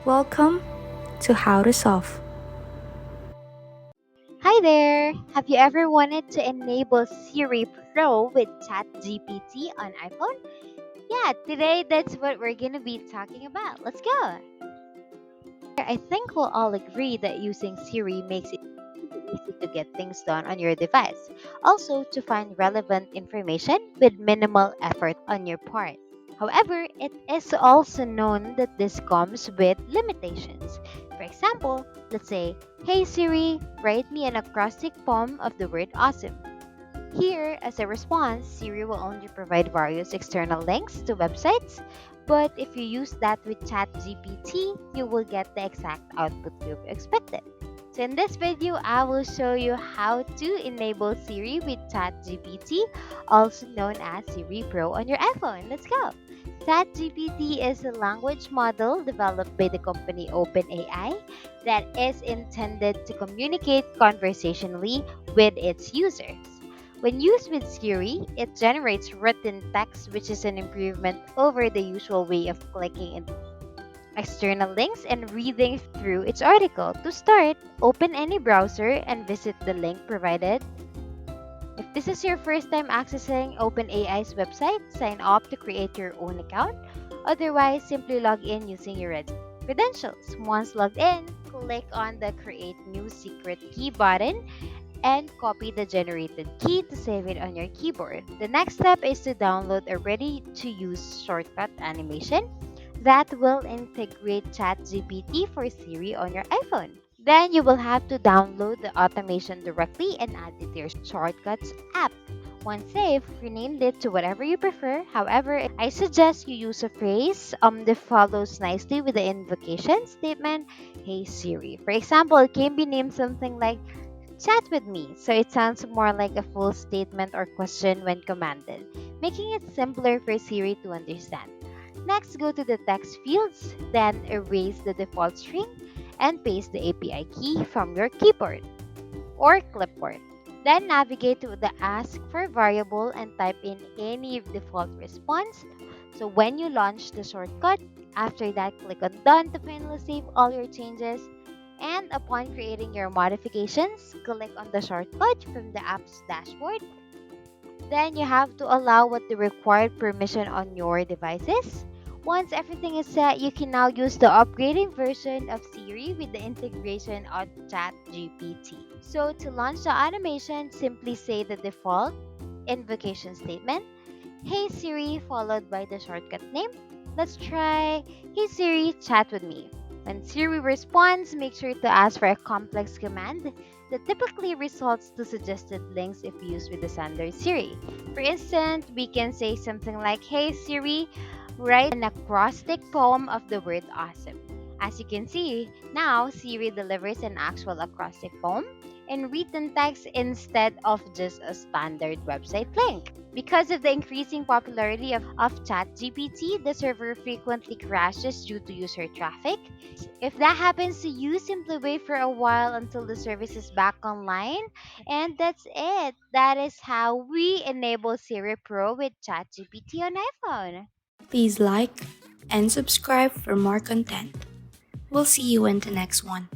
Welcome to How to Solve. Hi there! Have you ever wanted to enable Siri Pro with ChatGPT on iPhone? Yeah, today that's what we're gonna be talking about. Let's go! I think we'll all agree that using Siri makes it easy to get things done on your device. Also, to find relevant information with minimal effort on your part. However, it is also known that this comes with limitations. For example, let's say, "Hey Siri, write me an acrostic poem of the word awesome." Here, as a response, Siri will only provide various external links to websites, but if you use that with ChatGPT, you will get the exact output you expected. So in this video, I will show you how to enable Siri with ChatGPT, also known as Siri Pro on your iPhone. Let's go! ChatGPT is a language model developed by the company OpenAI that is intended to communicate conversationally with its users. When used with Siri, it generates written text, which is an improvement over the usual way of clicking into external links and reading through its article. To start, open any browser and visit the link provided. If this is your first time accessing OpenAI's website, sign up to create your own account. Otherwise, simply log in using your credentials. Once logged in, click on the Create New Secret Key button and copy the generated key to save it on your keyboard. The next step is to download a ready to use shortcut animation that will integrate ChatGPT for Siri on your iPhone. Then you will have to download the automation directly and add it to your Shortcuts app. Once saved, rename it to whatever you prefer. However, I suggest you use a phrase that follows nicely with the invocation statement, "Hey Siri." For example, it can be named something like "Chat with me," so it sounds more like a full statement or question when commanded, making it simpler for Siri to understand. Next, go to the text fields, then erase the default string and paste the API key from your keyboard or clipboard. Then navigate to the Ask for Variable and type in any default response. So when you launch the shortcut, after that, click on Done to finally save all your changes. And upon creating your modifications, click on the shortcut from the app's dashboard. Then you have to allow what the required permission on your devices. Once everything is set, you can now use the upgraded version of Siri with the integration of ChatGPT. So to launch the automation, simply say the default invocation statement, "Hey Siri," followed by the shortcut name. Let's try, "Hey Siri, chat with me." When Siri responds, make sure to ask for a complex command that typically results to suggested links if used with the standard Siri. For instance, we can say something like, "Hey Siri, write an acrostic poem of the word awesome." As you can see, now Siri delivers an actual acrostic poem in written text instead of just a standard website link. Because of the increasing popularity of ChatGPT, the server frequently crashes due to user traffic. If that happens to you, simply wait for a while until the service is back online. And that's it. That is how we enable Siri Pro with ChatGPT on iPhone. Please like and subscribe for more content. We'll see you in the next one.